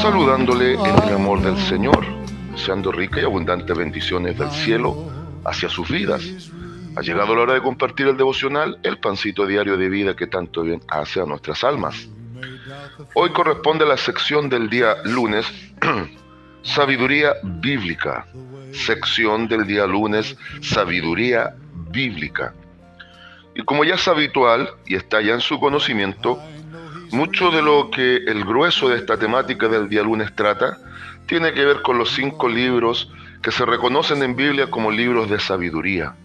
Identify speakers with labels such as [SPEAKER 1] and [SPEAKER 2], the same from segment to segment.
[SPEAKER 1] Saludándole en el amor del Señor, deseando ricas y abundantes bendiciones del cielo hacia sus vidas. Ha llegado la hora de compartir el devocional, el pancito diario de vida que tanto bien hace a nuestras almas. Hoy corresponde a la sección del día lunes, Sabiduría Bíblica. Sección del día lunes, Sabiduría Bíblica. Y como ya es habitual y está ya en su conocimiento, mucho de lo que el grueso de esta temática del día lunes trata tiene que ver con los 5 libros que se reconocen en Biblia como libros de sabiduría,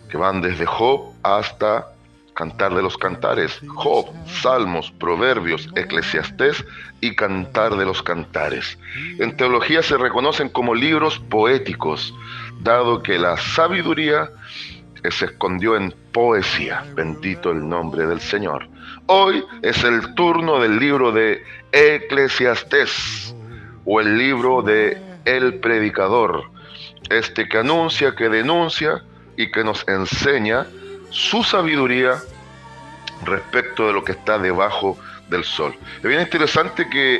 [SPEAKER 1] que van desde Job hasta Cantar de los Cantares. Job, Salmos, Proverbios, Eclesiastés y Cantar de los Cantares. En teología se reconocen como libros poéticos, dado que la sabiduría se escondió en poesía. Bendito el nombre del Señor. Hoy es el turno del libro de Eclesiastés, o el libro de El Predicador, este que anuncia, que denuncia y que nos enseña su sabiduría respecto de lo que está debajo del sol. Es bien interesante que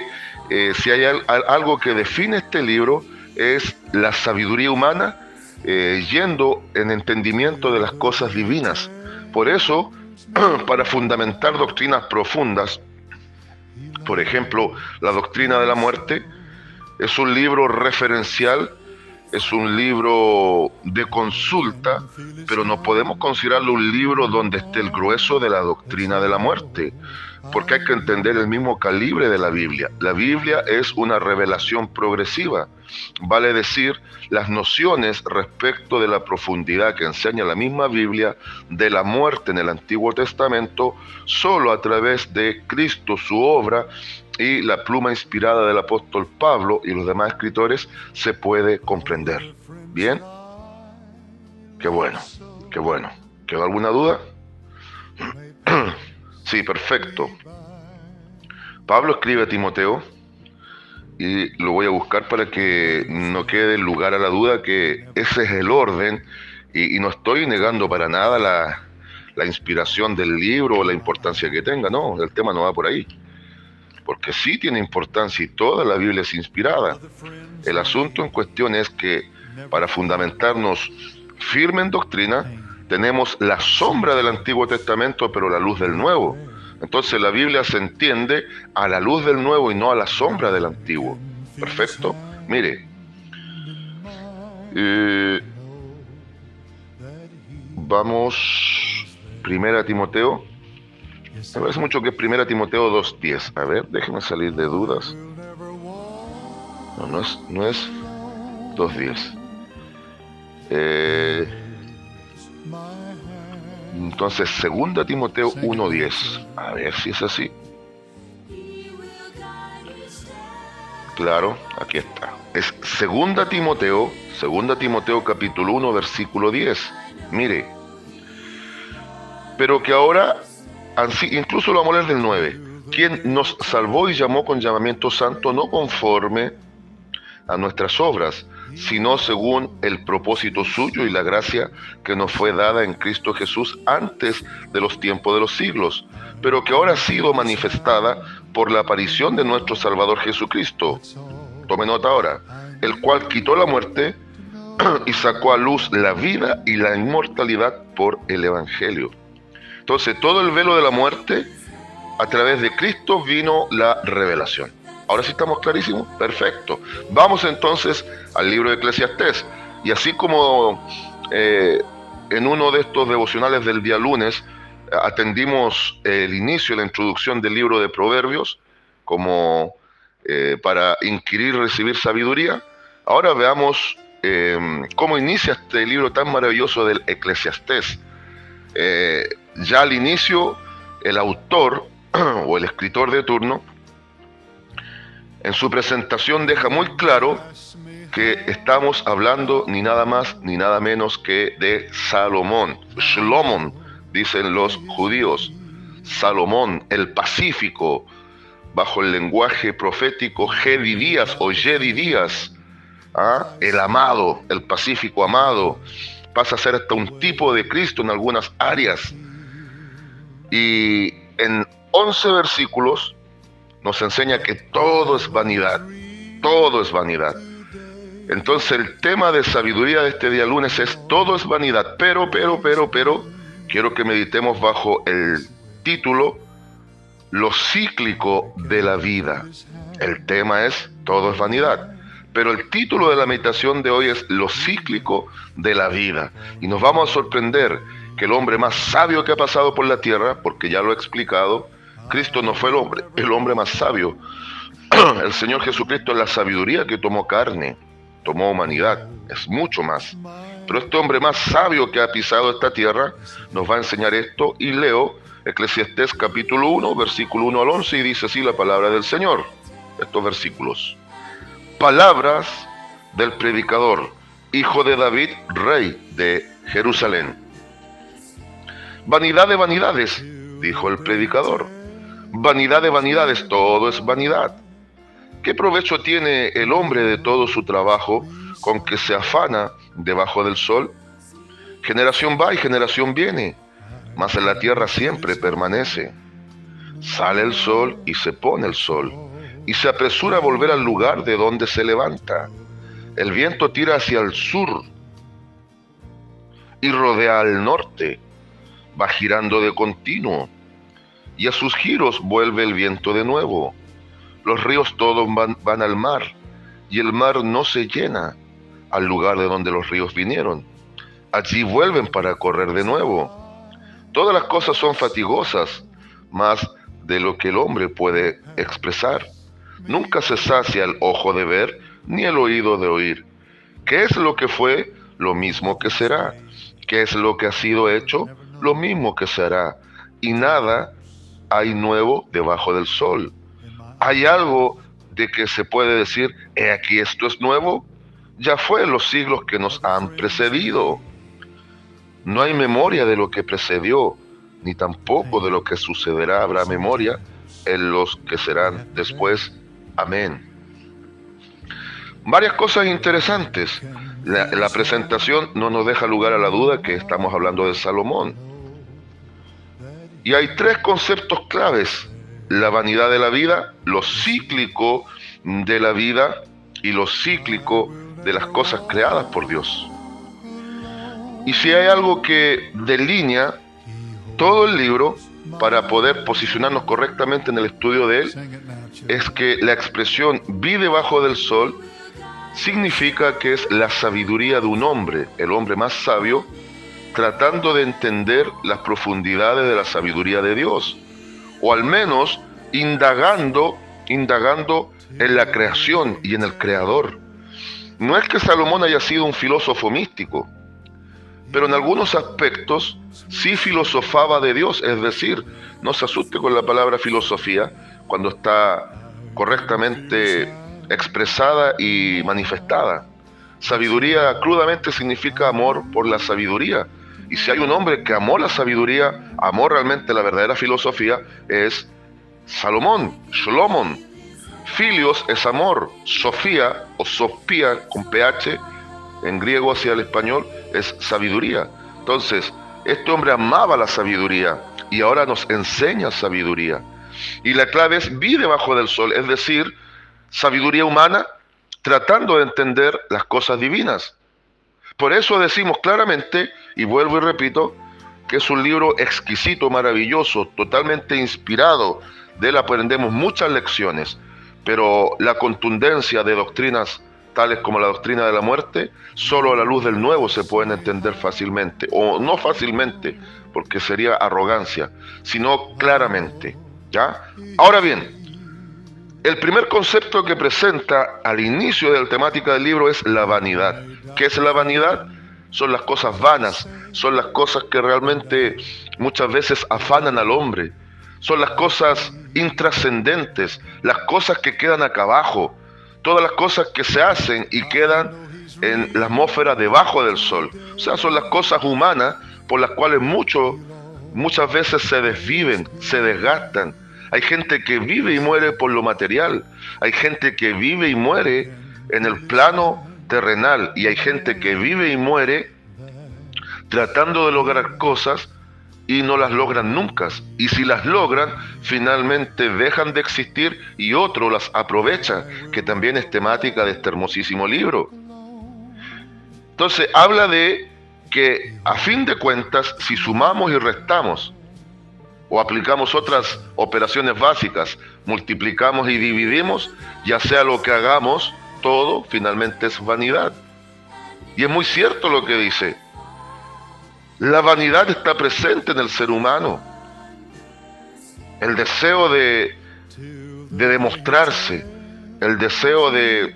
[SPEAKER 1] si hay algo que define este libro es la sabiduría humana, yendo en entendimiento de las cosas divinas. Por eso, para fundamentar doctrinas profundas, por ejemplo, la doctrina de la muerte, es un libro referencial, es un libro de consulta, pero no podemos considerarlo un libro donde esté el grueso de la doctrina de la muerte, porque hay que entender el mismo calibre de la Biblia. La Biblia es una revelación progresiva, vale decir, las nociones respecto de la profundidad que enseña la misma Biblia de la muerte en el Antiguo Testamento, solo a través de Cristo, su obra, y la pluma inspirada del apóstol Pablo y los demás escritores se puede comprender. ¿Bien? Qué bueno, qué bueno. ¿Quedó alguna duda? Sí, perfecto. Pablo escribe a Timoteo, y lo voy a buscar para que no quede lugar a la duda, que ese es el orden, y no estoy negando para nada la inspiración del libro o la importancia que tenga, no, el tema no va por ahí. Porque sí tiene importancia y toda la Biblia es inspirada. El asunto en cuestión es que para fundamentarnos firme en doctrina, tenemos la sombra del Antiguo Testamento, pero la luz del Nuevo. Entonces la Biblia se entiende a la luz del Nuevo y no a la sombra del Antiguo. ¿Perfecto? Mire, vamos, 1 Timoteo. Me parece mucho que es 1 Timoteo 2:10. A ver, déjeme salir de dudas. No es 2:10. Entonces, 2 Timoteo 1:10. A ver si es así. Claro, aquí está. Es 2 Timoteo capítulo 1, versículo 10. Mire, pero que ahora, incluso lo vamos a leer del 9, quien nos salvó y llamó con llamamiento santo, no conforme a nuestras obras, sino según el propósito suyo y la gracia que nos fue dada en Cristo Jesús antes de los tiempos de los siglos, pero que ahora ha sido manifestada por la aparición de nuestro Salvador Jesucristo. Tome nota ahora, el cual quitó la muerte y sacó a luz la vida y la inmortalidad por el Evangelio. Entonces, todo el velo de la muerte, a través de Cristo vino la revelación. ¿Ahora sí estamos clarísimos? Perfecto. Vamos entonces al libro de Eclesiastés. Y así como en uno de estos devocionales del día lunes atendimos el inicio, la introducción del libro de Proverbios, como para inquirir y recibir sabiduría, ahora veamos cómo inicia este libro tan maravilloso del Eclesiastés. Ya al inicio, el autor o el escritor de turno, en su presentación deja muy claro que estamos hablando ni nada más ni nada menos que de Salomón. Shlomon, dicen los judíos. Salomón, el pacífico, bajo el lenguaje profético, Jedidías o Jedidías, el amado, el pacífico amado, pasa a ser hasta un tipo de Cristo en algunas áreas. Y en 11 versículos nos enseña que todo es vanidad, todo es vanidad. Entonces el tema de sabiduría de este día lunes es todo es vanidad, pero, quiero que meditemos bajo el título lo cíclico de la vida. El tema es todo es vanidad, pero el título de la meditación de hoy es lo cíclico de la vida. Y nos vamos a sorprender que el hombre más sabio que ha pasado por la tierra, porque ya lo he explicado, Cristo no fue el hombre más sabio. El Señor Jesucristo es la sabiduría que tomó carne, tomó humanidad, es mucho más. Pero este hombre más sabio que ha pisado esta tierra nos va a enseñar esto, y leo Eclesiastés capítulo 1, versículo 1 al 11, y dice así la palabra del Señor, estos versículos. Palabras del predicador, hijo de David, rey de Jerusalén. Vanidad de vanidades, dijo el predicador. Vanidad de vanidades, todo es vanidad. ¿Qué provecho tiene el hombre de todo su trabajo con que se afana debajo del sol? Generación va y generación viene, mas en la tierra siempre permanece. Sale el sol y se pone el sol, y se apresura a volver al lugar de donde se levanta. El viento tira hacia el sur y rodea al norte, va girando de continuo, y a sus giros vuelve el viento de nuevo. Los ríos todos van al mar, y el mar no se llena al lugar de donde los ríos vinieron. Allí vuelven para correr de nuevo. Todas las cosas son fatigosas, más de lo que el hombre puede expresar. Nunca se sacia el ojo de ver, ni el oído de oír. ¿Qué es lo que fue? Lo mismo que será. ¿Qué es lo que ha sido hecho? Lo mismo que será. Y nada hay nuevo debajo del sol. ¿Hay algo de que se puede decir, he aquí esto es nuevo? Ya fue en los siglos que nos han precedido. No hay memoria de lo que precedió, ni tampoco de lo que sucederá habrá memoria en los que serán después. Amén. Varias cosas interesantes. La presentación no nos deja lugar a la duda que estamos hablando de Salomón. Y hay tres conceptos claves: la vanidad de la vida, lo cíclico de la vida y lo cíclico de las cosas creadas por Dios. Y si hay algo que delinea todo el libro para poder posicionarnos correctamente en el estudio de él, es que la expresión vi debajo del sol significa que es la sabiduría de un hombre, el hombre más sabio, tratando de entender las profundidades de la sabiduría de Dios, o al menos indagando en la creación y en el creador. No es que Salomón haya sido un filósofo místico, pero en algunos aspectos sí filosofaba de Dios, es decir, no se asuste con la palabra filosofía cuando está correctamente expresada y manifestada. Sabiduría crudamente significa amor por la sabiduría, y si hay un hombre que amó la sabiduría, amó realmente la verdadera filosofía, es Salomón, Sholomón. Filios es amor, Sofía o Sofía con PH en griego hacia el español es sabiduría. Entonces, este hombre amaba la sabiduría y ahora nos enseña sabiduría. Y la clave es vi debajo del sol, es decir, sabiduría humana tratando de entender las cosas divinas. Por eso decimos claramente, y vuelvo y repito, que es un libro exquisito, maravilloso, totalmente inspirado. De él aprendemos muchas lecciones, pero la contundencia de doctrinas tales como la doctrina de la muerte, solo a la luz del nuevo se pueden entender fácilmente, o no fácilmente, porque sería arrogancia, sino claramente, ¿ya? Ahora bien, el primer concepto que presenta al inicio de la temática del libro es la vanidad. ¿Qué es la vanidad? Son las cosas vanas, son las cosas que realmente muchas veces afanan al hombre, son las cosas intrascendentes, las cosas que quedan acá abajo, todas las cosas que se hacen y quedan en la atmósfera debajo del sol. O sea, son las cosas humanas por las cuales muchas veces se desviven, se desgastan. Hay gente que vive y muere por lo material, hay gente que vive y muere en el plano terrenal, y hay gente que vive y muere tratando de lograr cosas y no las logran nunca. Y si las logran, finalmente dejan de existir y otro las aprovecha, que también es temática de este hermosísimo libro. Entonces habla de que a fin de cuentas, si sumamos y restamos, o aplicamos otras operaciones básicas, multiplicamos y dividimos, ya sea lo que hagamos, todo finalmente es vanidad. Y es muy cierto lo que dice. La vanidad está presente en el ser humano. El deseo de demostrarse, el deseo de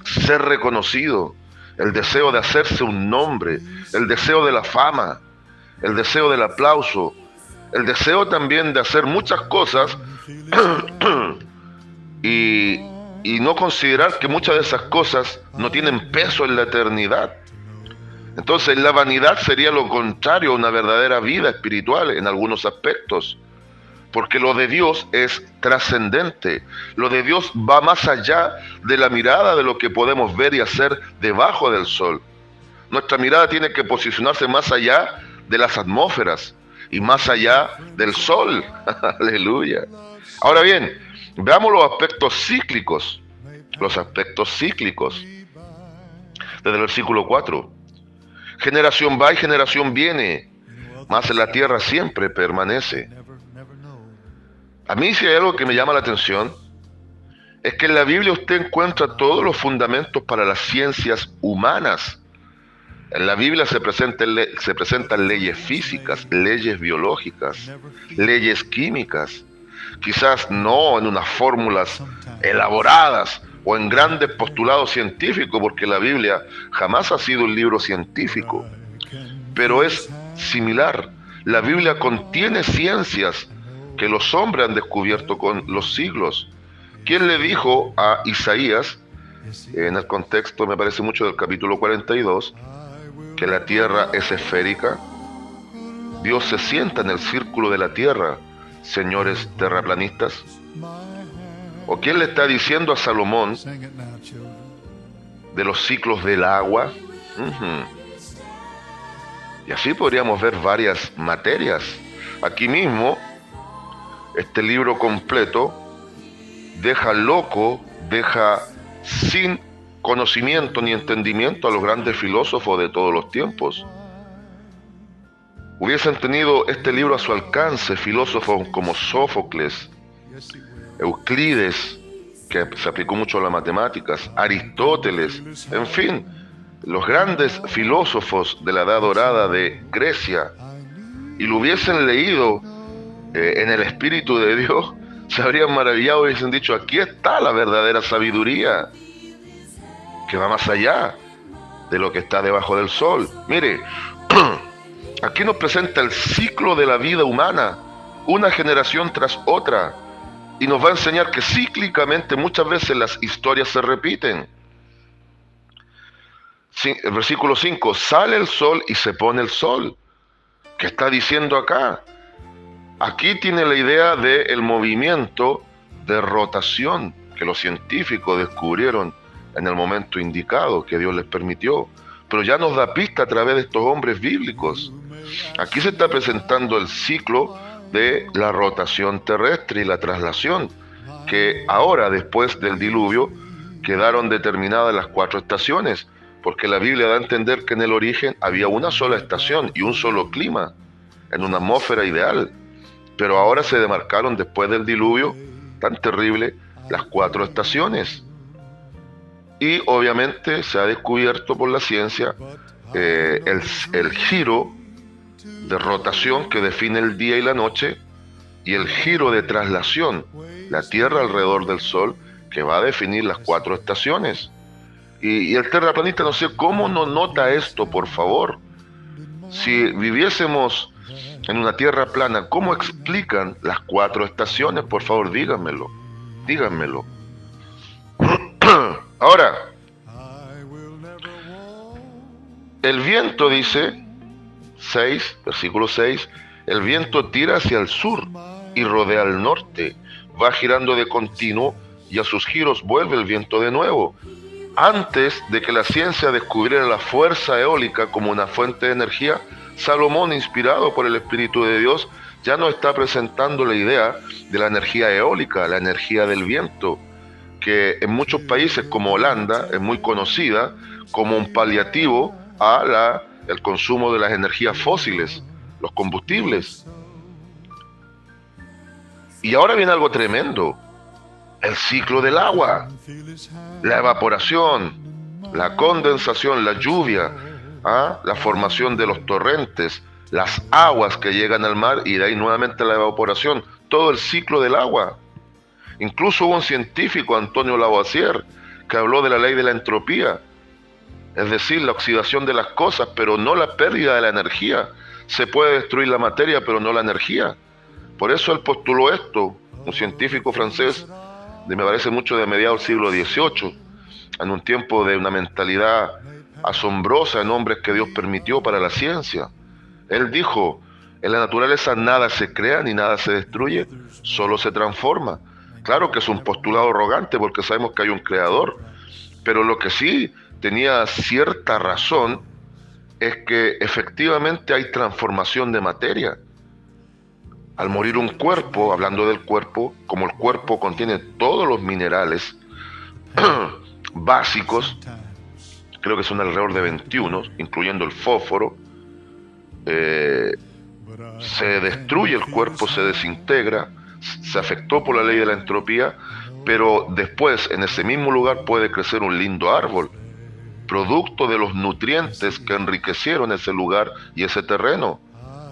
[SPEAKER 1] ser reconocido, el deseo de hacerse un nombre, el deseo de la fama, el deseo del aplauso, el deseo también de hacer muchas cosas y no considerar que muchas de esas cosas no tienen peso en la eternidad. Entonces la vanidad sería lo contrario a una verdadera vida espiritual en algunos aspectos, porque lo de Dios es trascendente. Lo de Dios va más allá de la mirada de lo que podemos ver y hacer debajo del sol. Nuestra mirada tiene que posicionarse más allá de las atmósferas y más allá del sol. Aleluya. Ahora bien, veamos los aspectos cíclicos. Los aspectos cíclicos. Desde el versículo 4. Generación va y generación viene, mas en la tierra siempre permanece. A mí, si hay algo que me llama la atención, es que en la Biblia usted encuentra todos los fundamentos para las ciencias humanas. En la Biblia se presentan leyes físicas, leyes biológicas, leyes químicas, quizás no en unas fórmulas elaboradas o en grandes postulados científicos, porque la Biblia jamás ha sido un libro científico, pero es similar. La Biblia contiene ciencias que los hombres han descubierto con los siglos. ¿Quién le dijo a Isaías, en el contexto me parece mucho del capítulo 42, que la tierra es esférica? Dios se sienta en el círculo de la tierra, señores terraplanistas. ¿O quién le está diciendo a Salomón de los ciclos del agua? Y así podríamos ver varias materias. Aquí mismo, este libro completo deja loco, deja sin conocimiento ni entendimiento a los grandes filósofos de todos los tiempos. Hubiesen tenido este libro a su alcance filósofos como Sófocles, Euclides, que se aplicó mucho a las matemáticas, Aristóteles, en fin, los grandes filósofos de la Edad Dorada de Grecia, y lo hubiesen leído en el Espíritu de Dios, se habrían maravillado y hubiesen dicho: aquí está la verdadera sabiduría, que va más allá de lo que está debajo del sol. Mire, aquí nos presenta el ciclo de la vida humana, una generación tras otra, y nos va a enseñar que cíclicamente muchas veces las historias se repiten. El versículo 5, sale el sol y se pone el sol. ¿Qué está diciendo acá? Aquí tiene la idea del movimiento de rotación que los científicos descubrieron en el momento indicado, que Dios les permitió. Pero ya nos da pista a través de estos hombres bíblicos. Aquí se está presentando el ciclo de la rotación terrestre y la traslación, que ahora, después del diluvio, quedaron determinadas las 4 estaciones, porque la Biblia da a entender que en el origen había una sola estación y un solo clima, en una atmósfera ideal, pero ahora se demarcaron después del diluvio tan terrible las 4 estaciones. Y obviamente se ha descubierto por la ciencia el giro de rotación que define el día y la noche, y el giro de traslación, la Tierra alrededor del Sol, que va a definir las 4 estaciones. Y el terraplanista, no sé cómo no nota esto, por favor. Si viviésemos en una tierra plana, ¿cómo explican las 4 estaciones? Por favor, díganmelo. Díganmelo. Ahora, el viento, dice 6, versículo 6, el viento tira hacia el sur y rodea al norte, va girando de continuo y a sus giros vuelve el viento de nuevo. Antes de que la ciencia descubriera la fuerza eólica como una fuente de energía, Salomón, inspirado por el Espíritu de Dios, ya nos está presentando la idea de la energía eólica, la energía del viento, que en muchos países como Holanda es muy conocida como un paliativo a el consumo de las energías fósiles, los combustibles. Y ahora viene algo tremendo, el ciclo del agua, la evaporación, la condensación, la lluvia, la formación de los torrentes, las aguas que llegan al mar y de ahí nuevamente la evaporación, todo el ciclo del agua. Incluso hubo un científico, Antonio Lavoisier, que habló de la ley de la entropía, es decir, la oxidación de las cosas, pero no la pérdida de la energía. Se puede destruir la materia, pero no la energía. Por eso él postuló esto, un científico francés, me parece mucho de mediados del siglo XVIII, en un tiempo de una mentalidad asombrosa en hombres que Dios permitió para la ciencia. Él dijo, en la naturaleza nada se crea ni nada se destruye, solo se transforma. Claro que es un postulado arrogante porque sabemos que hay un creador, pero lo que sí tenía cierta razón es que efectivamente hay transformación de materia. Al morir un cuerpo, hablando del cuerpo, como el cuerpo contiene todos los minerales básicos, creo que son alrededor de 21, incluyendo el fósforo, se destruye el cuerpo, se desintegra, se afectó por la ley de la entropía, pero después en ese mismo lugar puede crecer un lindo árbol, producto de los nutrientes que enriquecieron ese lugar y ese terreno,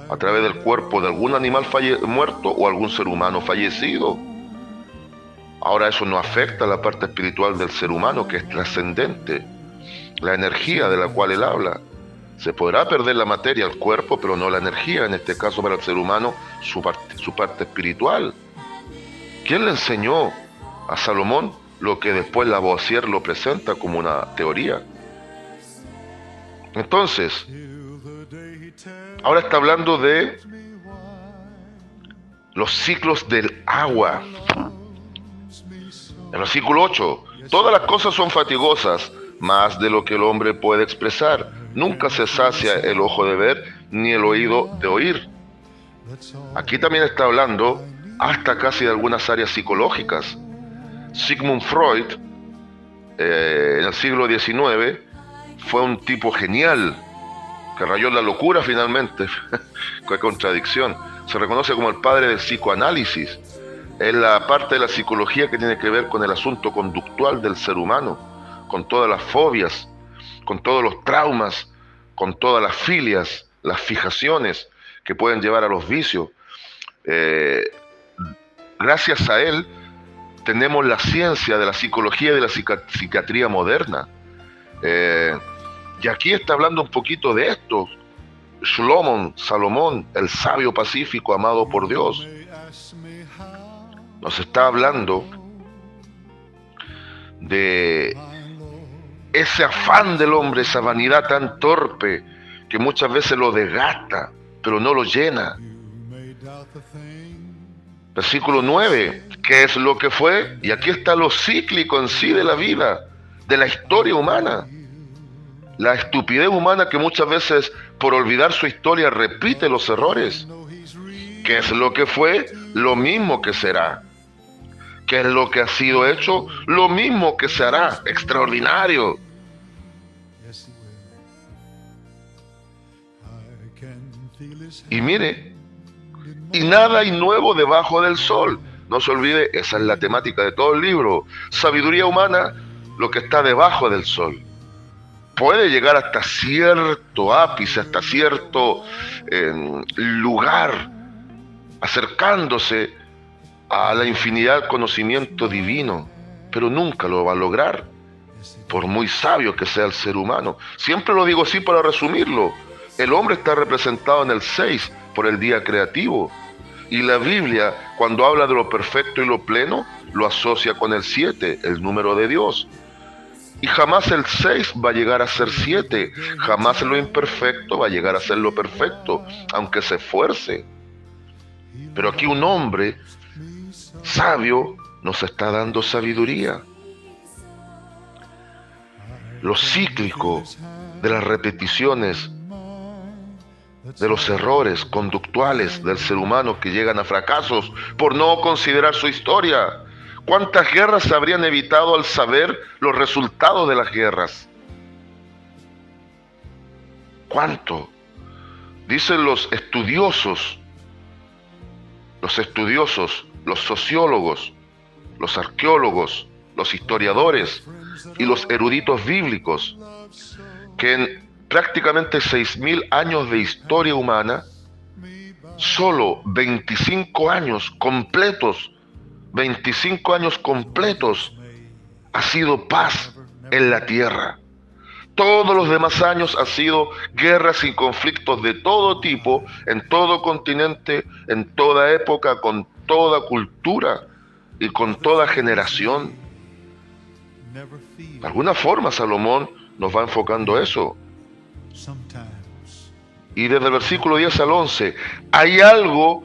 [SPEAKER 1] a través del cuerpo de algún animal muerto o algún ser humano fallecido. Ahora eso no afecta a la parte espiritual del ser humano, que es trascendente, la energía de la cual él habla. Se podrá perder la materia, el cuerpo, pero no la energía, en este caso para el ser humano, su parte espiritual. ¿Quién le enseñó a Salomón lo que después Lavoisier lo presenta como una teoría? Entonces, ahora está hablando de los ciclos del agua. En el versículo 8, todas las cosas son fatigosas, más de lo que el hombre puede expresar. Nunca se sacia el ojo de ver, ni el oído de oír. Aquí también está hablando hasta casi de algunas áreas psicológicas. Sigmund Freud, en el siglo XIX, fue un tipo genial, que rayó en la locura finalmente. Qué contradicción. Se reconoce como el padre del psicoanálisis. Es la parte de la psicología que tiene que ver con el asunto conductual del ser humano, con todas las fobias, con todos los traumas, con todas las filias, las fijaciones que pueden llevar a los vicios. Gracias a él tenemos la ciencia de la psicología y de la psiquiatría moderna. Y aquí está hablando un poquito de esto. Salomón, el sabio pacífico amado por Dios, nos está hablando de ese afán del hombre, esa vanidad tan torpe que muchas veces lo desgasta, pero no lo llena. Versículo 9, ¿qué es lo que fue? Y aquí está lo cíclico en sí de la vida, de la historia humana. La estupidez humana que muchas veces, por olvidar su historia, repite los errores. ¿Qué es lo que fue? Lo mismo que será. ¿Qué es lo que ha sido hecho? Lo mismo que se hará. Extraordinario. Y mire, y nada hay nuevo debajo del sol. No se olvide, esa es la temática de todo el libro. Sabiduría humana, lo que está debajo del sol. Puede llegar hasta cierto ápice, hasta cierto lugar, acercándose a la infinidad del conocimiento divino, pero nunca lo va a lograr, por muy sabio que sea el ser humano. Siempre lo digo así para resumirlo. El hombre está representado en el 6 por el día creativo, y la Biblia, cuando habla de lo perfecto y lo pleno, lo asocia con el 7, el número de Dios. Y jamás el 6 va a llegar a ser 7, jamás lo imperfecto va a llegar a ser lo perfecto, aunque se esfuerce. Pero aquí un hombre sabio nos está dando sabiduría. Lo cíclico de las repeticiones de los errores conductuales del ser humano que llegan a fracasos por no considerar su historia. ¿Cuántas guerras se habrían evitado al saber los resultados de las guerras? ¿Cuánto? Dicen los estudiosos, los sociólogos, los arqueólogos, los historiadores y los eruditos bíblicos, que en prácticamente 6.000 años de historia humana, solo 25 años completos, 25 años completos, ha sido paz en la tierra. Todos los demás años han sido guerras y conflictos de todo tipo, en todo continente, en toda época, con toda cultura y con toda generación. De alguna forma Salomón nos va enfocando eso. Y desde el versículo 10 al 11, ¿hay algo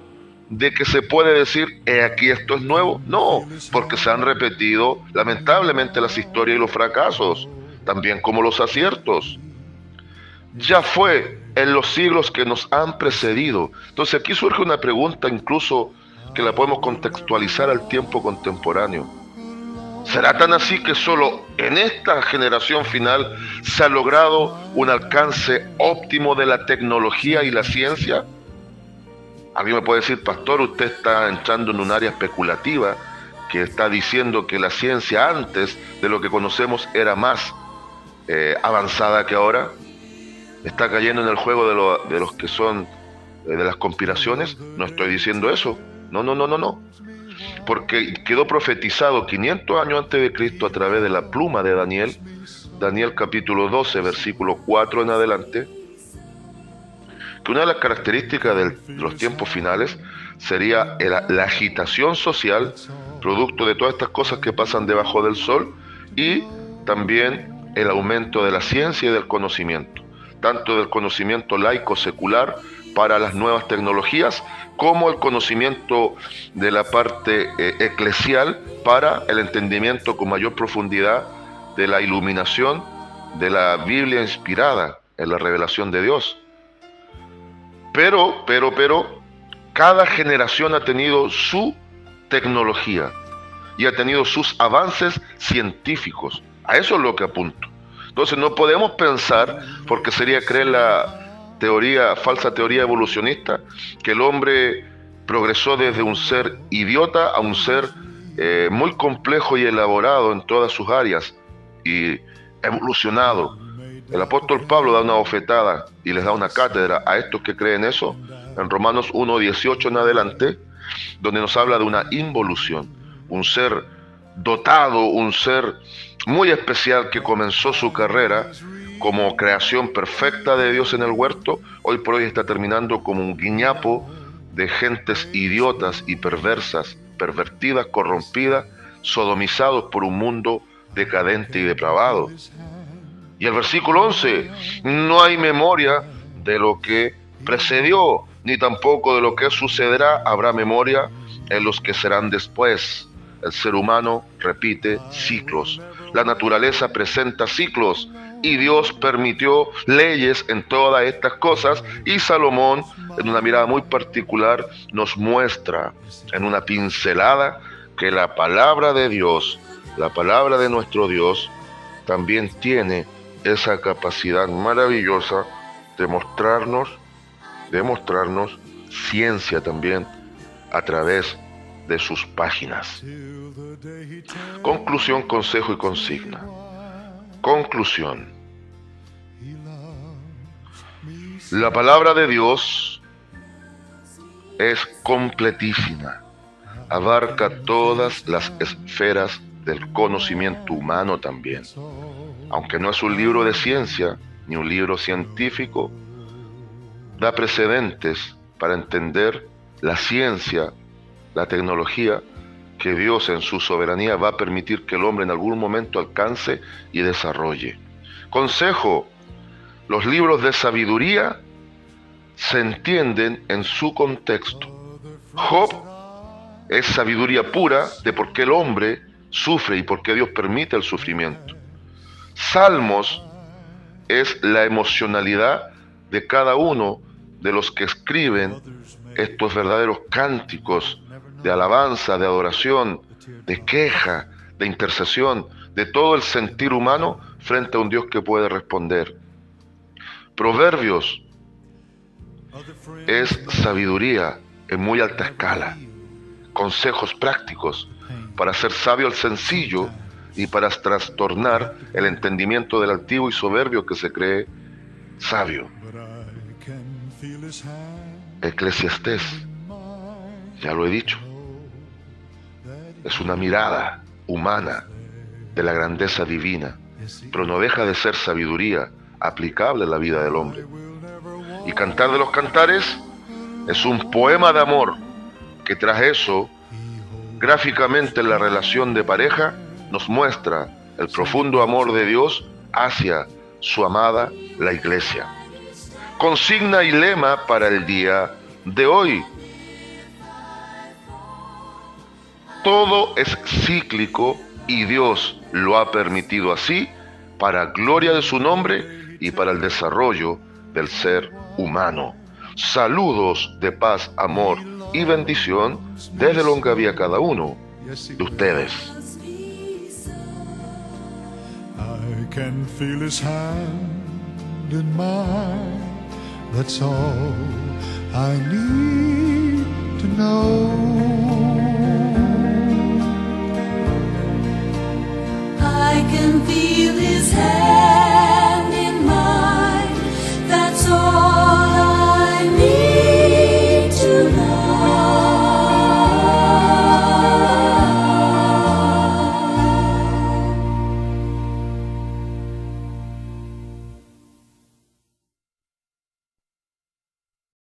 [SPEAKER 1] de que se puede decir, aquí esto es nuevo? No, porque se han repetido lamentablemente las historias y los fracasos, también como los aciertos. Ya fue en los siglos que nos han precedido. Entonces aquí surge una pregunta incluso que la podemos contextualizar al tiempo contemporáneo. ¿Será tan así que solo en esta generación final se ha logrado un alcance óptimo de la tecnología y la ciencia? Alguien me puede decir, pastor, usted está entrando en un área especulativa que está diciendo que la ciencia antes de lo que conocemos era más avanzada que ahora. ¿Está cayendo en el juego de los que son de las conspiraciones? No estoy diciendo eso. No. Porque quedó profetizado 500 años antes de Cristo a través de la pluma de Daniel, Daniel capítulo 12, versículo 4 en adelante, que una de las características de los tiempos finales sería la agitación social, producto de todas estas cosas que pasan debajo del sol, y también el aumento de la ciencia y del conocimiento, tanto del conocimiento laico secular para las nuevas tecnologías, como el conocimiento de la parte eclesial para el entendimiento con mayor profundidad de la iluminación de la Biblia inspirada en la revelación de Dios. Pero, cada generación ha tenido su tecnología y ha tenido sus avances científicos. A eso es lo que apunto. Entonces no podemos pensar, porque sería creer la falsa teoría evolucionista, que el hombre progresó desde un ser idiota a un ser muy complejo y elaborado en todas sus áreas y evolucionado. El apóstol Pablo da una bofetada y les da una cátedra a estos que creen eso en Romanos 1:18 en adelante, donde nos habla de una involución, un ser dotado, un ser muy especial que comenzó su carrera como creación perfecta de Dios en el huerto, hoy por hoy está terminando como un guiñapo de gentes idiotas y perversas, pervertidas, corrompidas, sodomizados por un mundo decadente y depravado. Y el versículo 11, no hay memoria de lo que precedió, ni tampoco de lo que sucederá, habrá memoria en los que serán después. El ser humano repite ciclos, la naturaleza presenta ciclos, y Dios permitió leyes en todas estas cosas, y Salomón, en una mirada muy particular, nos muestra en una pincelada que la palabra de Dios, la palabra de nuestro Dios, también tiene esa capacidad maravillosa de mostrarnos ciencia también a través de sus páginas. Conclusión, consejo y consigna. Conclusión. La palabra de Dios es completísima, abarca todas las esferas del conocimiento humano también. Aunque no es un libro de ciencia ni un libro científico, da precedentes para entender la ciencia, la tecnología que Dios en su soberanía va a permitir que el hombre en algún momento alcance y desarrolle. Consejo: los libros de sabiduría se entienden en su contexto. Job es sabiduría pura de por qué el hombre sufre y por qué Dios permite el sufrimiento. Salmos es la emocionalidad de cada uno de los que escriben estos verdaderos cánticos de alabanza, de adoración, de queja, de intercesión, de todo el sentir humano frente a un Dios que puede responder. Proverbios es sabiduría en muy alta escala, consejos prácticos para hacer sabio al sencillo y para trastornar el entendimiento del altivo y soberbio que se cree sabio. Eclesiastés, ya lo he dicho, es una mirada humana de la grandeza divina, pero no deja de ser sabiduría aplicable a la vida del hombre. Y Cantar de los Cantares es un poema de amor que tras eso, gráficamente en la relación de pareja, nos muestra el profundo amor de Dios hacia su amada, la Iglesia. Consigna y lema para el día de hoy: todo es cíclico y Dios lo ha permitido así para gloria de su nombre y para el desarrollo del ser humano. Saludos de paz, amor y bendición desde Longaví a cada uno de ustedes.
[SPEAKER 2] I can feel his hand in mine. That's all I need to know.
[SPEAKER 3] I can feel